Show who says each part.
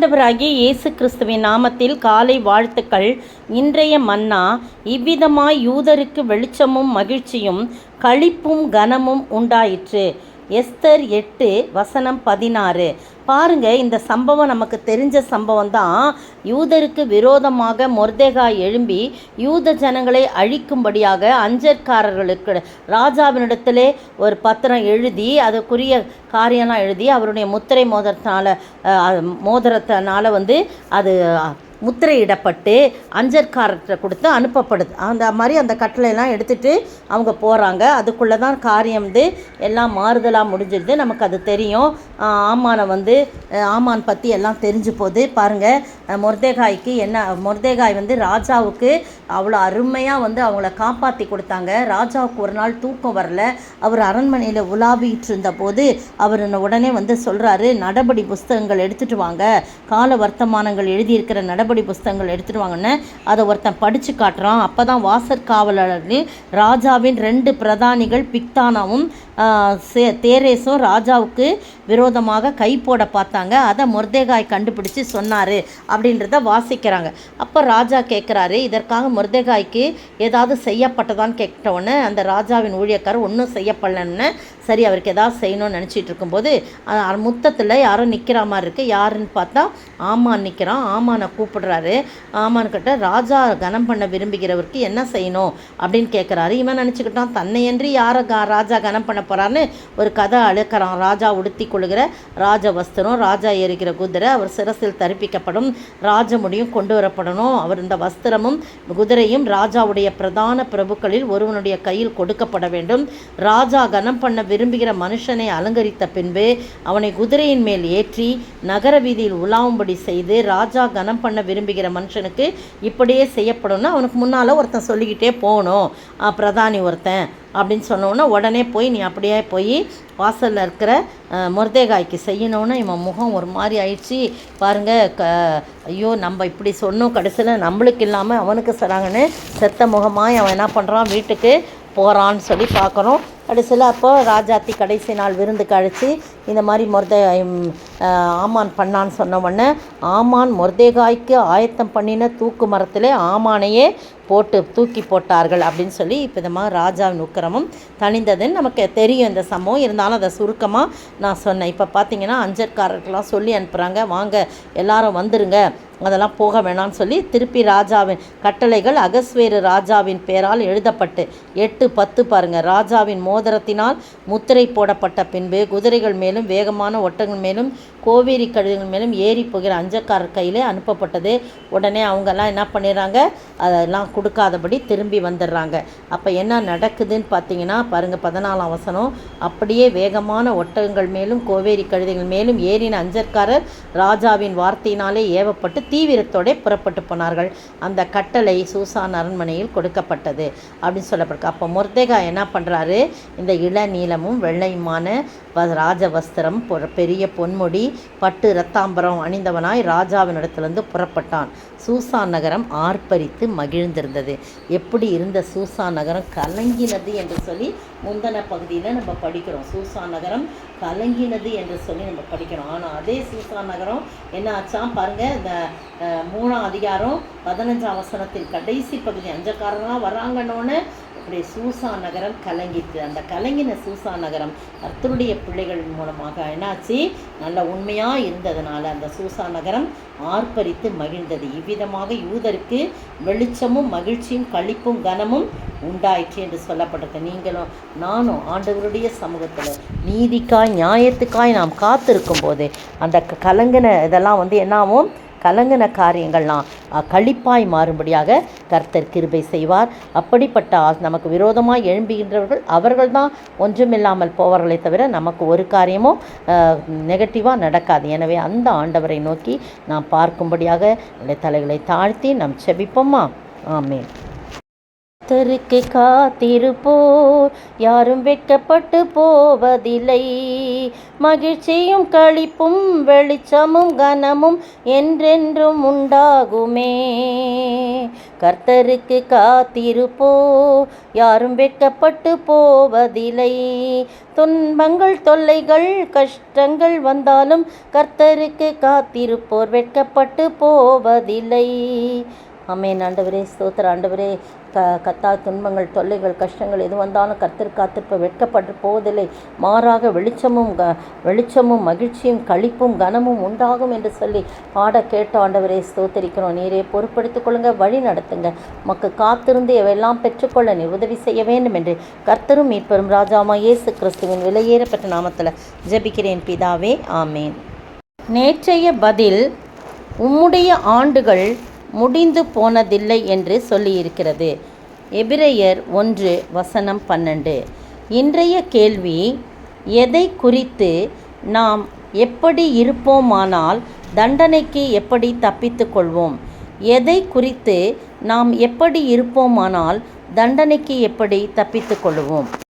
Speaker 1: ஆண்டவராகிய இயேசு கிறிஸ்துவின் நாமத்தில் காலை வாழ்த்துக்கள். இன்றைய மன்னா, இவ்விதமாய் யூதருக்கு வெளிச்சமும் மகிழ்ச்சியும் களிப்பும் கனமும் உண்டாயிற்று. எஸ்தர் 8:16. பாருங்க, இந்த சம்பவம் நமக்கு தெரிஞ்ச சம்பவம் தான். யூதருக்கு விரோதமாக மொர்தெகாய் எழும்பி யூத ஜனங்களை அழிக்கும்படியாக அஞ்சற்காரர்களுக்கு ராஜாவினிடத்திலே ஒரு பத்திரம் எழுதி அதுக்குரிய காரியம்லாம் எழுதி அவருடைய முத்திரை மோதிரத்தினால அது முத்திரையிடப்பட்டு அஞ்சற்காரர்கிட்ட கொடுத்து அனுப்பப்படுது. அந்த மாதிரி அந்த கட்டளையெல்லாம் எடுத்துகிட்டு அவங்க போகிறாங்க. அதுக்குள்ளே தான் காரியம் எல்லாம் மாறுதலாக முடிஞ்சிருது. நமக்கு அது தெரியும். ஆமான் பற்றி எல்லாம் தெரிஞ்சு போது பாருங்கள். மொர்தெகாய் ராஜாவுக்கு அவ்வளோ அருமையாக அவங்கள காப்பாற்றி கொடுத்தாங்க. ராஜாவுக்கு ஒரு நாள் தூக்கம் வரல. அவர் அரண்மனையில் உலாவிட்டு இருந்த போது அவர் உடனே சொல்கிறாரு, நடபடி புஸ்தகங்கள் எடுத்துகிட்டு வாங்க, கால வர்த்தமானங்கள் எழுதியிருக்கிற நடபடி புஸ்தகங்கள் எடுத்துட்டு வாங்கன்னு அதை ஒருத்தன் படித்து காட்டுறான். அப்போ தான் வாசற்காவலர்கள் ராஜாவின் 2 பிரதானிகள் பிக்தானாவும் தேரேசும் ராஜாவுக்கு விரோதமாக கை போட பார்த்தாங்க. அதை மொர்தெகாய் கண்டுபிடிச்சு சொன்னார் அப்படின்றத வாசிக்கிறாங்க. அப்போ ராஜா கேட்குறாரு, இதற்காக மொர்தெகாய்க்கு ஏதாவது செய்யப்பட்டதான்னு கேட்டவுடனே அந்த ராஜாவின் ஊழியக்காரர் ஒன்றும் செய்யப்படலன்னு, சரி அவருக்கு ஏதாவது செய்யணும்னு நினச்சிட்டு இருக்கும்போது முத்தத்தில் யாரோ நிற்கிற மாதிரி இருக்குது. யாருன்னு பார்த்தா ஆமான் நிற்கிறான். ஆமானை கூப்பிடுறாரு. ஆமான்கிட்ட ராஜா கனம் பண்ண விரும்புகிறவருக்கு என்ன செய்யணும் அப்படின்னு கேட்குறாரு. இவன் நினச்சிக்கிட்டான் தன்னையன்றி யாரை ராஜா கனம் பண்ண போகிறான்னு ஒரு கதை அழுக்கிறான். ராஜா உடுத்தி கொள்கிற ராஜ வஸ்திரம், ராஜா ஏறுகிற குதிரை, அவர் சிரசில் தரிப்பிக்கப்படும் ராஜமுடியும் கொண்டு வரப்படணும். அவர் இந்த வஸ்திரமும் குதிரையும் ராஜாவுடைய பிரதான பிரபுக்களில் ஒருவனுடைய கையில் கொடுக்கப்பட வேண்டும். ராஜா கனம் பண்ண விரும்புகிற மனுஷனை அலங்கரித்த பின்பு அவனை குதிரையின் மேல் ஏற்றி நகர வீதியில் உலாவும்படி செய்து, ராஜா கனம் பண்ண விரும்புகிற மனுஷனுக்கு இப்படியே செய்யப்படும்னு அவனுக்கு முன்னால் ஒருத்தன் சொல்லிக்கிட்டே போகணும், பிரதானி ஒருத்தன் அப்படின்னு சொன்னோன்னா உடனே போய் நீ அப்படியே போய் வாசலில் இருக்கிற மொர்தெகாய்க்கு செய்யணும்னு இவன் முகம் ஒரு மாதிரி ஆயிடுச்சு. பாருங்கள், ஐயோ நம்ம இப்படி சொன்னோம், கடைசியில் நம்மளுக்கு இல்லாமல் அவனுக்கு சொன்னாங்கன்னு செத்த முகமாய் அவன் என்ன பண்ணுறான், வீட்டுக்கு போகிறான்னு சொல்லி பார்க்குறோம். கடைசியில் அப்போ ராஜாத்தி கடைசி நாள் விருந்துக்கு அழைச்சி இந்த மாதிரி ஆமான் பண்ணான்னு சொன்ன உடனே ஆமான் மொர்தெகாய்க்கு ஆயத்தம் பண்ணின தூக்கு மரத்திலே ஆமானையே தூக்கி போட்டார்கள் அப்படின்னு சொல்லி இப்போ ராஜாவின் உக்கிரமும் தணிந்ததுன்னு நமக்கு தெரியும் இந்த சம்பவம். இருந்தாலும் அதை சுருக்கமாக நான் சொன்னேன். இப்போ பார்த்தீங்கன்னா அஞ்சற்காரர்கள்லாம் சொல்லி அனுப்புகிறாங்க, வாங்க எல்லாரும் வந்துருங்க, அதெல்லாம் போக வேணாம்னு சொல்லி திருப்பி ராஜாவின் கட்டளைகள் அகஸ்வேரு ராஜாவின் பேரால் எழுதப்பட்டு 8:10 பாருங்கள். ராஜாவின் மோதிரத்தினால் முத்திரை போடப்பட்ட பின்பு குதிரைகள் மேலும் வேகமான ஒட்டகங்கள் மேலும் கோவேரி கழுகுகள் மேலும் ஏறி போகிற அஞ்சக்காரர் கையிலே அனுப்பப்பட்டது. உடனே அவங்கெல்லாம் என்ன பண்ணிடுறாங்க, அதெல்லாம் கொடுக்காதபடி திரும்பி வந்துடுறாங்க. அப்போ என்ன நடக்குதுன்னு பார்த்தீங்கன்னா பாருங்கள், 14ஆம் வசனம். அப்படியே வேகமான ஒட்டகங்கள் மேலும் கோவேரி கழுதைகள் மேலும் ஏறின அஞ்சற்காரர் ராஜாவின் வார்த்தையினாலே ஏவப்பட்டு தீவிரத்தோடு புறப்பட்டு போனார்கள். அந்த கட்டளை சூசான் அரண்மனையில் கொடுக்கப்பட்டது அப்படின்னு சொல்லப்பட்டிருக்கு. அப்போ மொர்தெகாய் என்ன பண்ணுறாரு, இந்த இளநீலமும் வெள்ளையுமான ராஜ வஸ்திரம், பெரிய பொன்முடி, பட்டு இரத்தாம்பரம் அணிந்தவனாய் ராஜாவினிடத்திலிருந்து புறப்பட்டான். சூசான் நகரம் ஆர்ப்பரித்து மகிழ்ந்திருந்தது. எப்படி இருந்த சூசான் நகரம் கலங்கினது என்று சொல்லி முந்தின பகுதியில் நம்ம படிக்கிறோம். சூசான் நகரம் கலங்கினது என்று சொல்லி நம்ம படிக்கிறோம். ஆனால் அதே சூசான் நகரம் என்ன ஆச்சாம் பாருங்கள், இந்த 3ஆம் அதிகாரம் 15ஆம் வசனத்தின் கடைசி பகுதி அஞ்சக்காரங்களாம் வராங்கன்னொன்னு அப்படி சூசான் நகரம் கலங்கிட்டு, அந்த கலங்கின சூசான் நகரம் கர்த்தருடைய பிள்ளைகள் மூலமாக என்னாச்சு, நல்ல உண்மையாக இருந்ததுனால அந்த சூசான் நகரம் ஆர்ப்பரித்து மகிழ்ந்தது. இவ்விதமாக யூதருக்கு வெளிச்சமும் மகிழ்ச்சியும் களிப்பும் கனமும் உண்டாயிற்று என்று சொல்லப்பட்டது. நீங்களும் நானும் ஆண்டவருடைய சமூகத்தில் நீதிக்காய் நியாயத்துக்காய் நாம் காத்திருக்கும் போது அந்த கலங்கின இதெல்லாம் என்னாகும், கலங்கின காரியங்கள்லாம் களிப்பாய் மாறும்படியாக கர்த்தர் கிருபை செய்வார். அப்படிப்பட்ட நமக்கு விரோதமாக எழும்புகின்றவர்கள் அவர்கள்தான் ஒன்றுமில்லாமல் போவார்களே தவிர நமக்கு ஒரு காரியமும் நெகட்டிவாக நடக்காது. எனவே அந்த ஆண்டவரை நோக்கி நாம் பார்க்கும்படியாக தலைகளை தாழ்த்தி நாம் செபிப்போமா. ஆமென். கர்த்தருக்கு காத்திருப்போர் யாரும் வெட்கப்பட்டு போவதில்லை. மகிழ்ச்சியும் களிப்பும் வெளிச்சமும் கனமும் என்றென்றும் உண்டாகுமே. கர்த்தருக்கு காத்திருப்போ யாரும் வெட்கப்பட்டு போவதில்லை. துன்பங்கள் தொல்லைகள் கஷ்டங்கள் வந்தாலும் கர்த்தருக்கு காத்திருப்போர் வெட்கப்பட்டு போவதில்லை. ஆமென். ஆண்டவரே ஸ்தோத்திர. ஆண்டவரே, கத்தா துன்பங்கள் தொல்லைகள் கஷ்டங்கள் எது வந்தாலும் கர்த்தர் காத்திருப்ப வெட்கப்பட்டு போவதில்லை. மாறாக வெளிச்சமும் மகிழ்ச்சியும் களிப்பும் கனமும் உண்டாகும் என்று சொல்லி பாட கேட்ட ஆண்டவரே ஸ்தோத்தரிக்கிறோம். நீரே பொறுப்படுத்திக் கொள்ளுங்க, வழி நடத்துங்க. மக்கு காத்திருந்து எவையெல்லாம் பெற்றுக்கொள்ள நீர் உதவி செய்ய வேண்டும் என்று கர்த்தரும் மீட்பெரும் ராஜாமா இயேசு கிறிஸ்துவின் விலையேறப்பட்ட நாமத்தில் ஜெபிக்கிறேன் பிதாவே, ஆமேன். நேற்றைய பதில் உம்முடைய ஆண்டுகள் முடிந்து போனதில்லை என்று சொல்லியிருக்கிறது. எபிரெயர் 1:12. இன்றைய கேள்வி, எதை குறித்து நாம் எப்படி இருப்போமானால் தண்டனைக்கு எப்படி தப்பித்து கொள்வோம்? எதை குறித்து நாம் எப்படி இருப்போமானால் தண்டனைக்கு எப்படி தப்பித்து கொள்வோம்?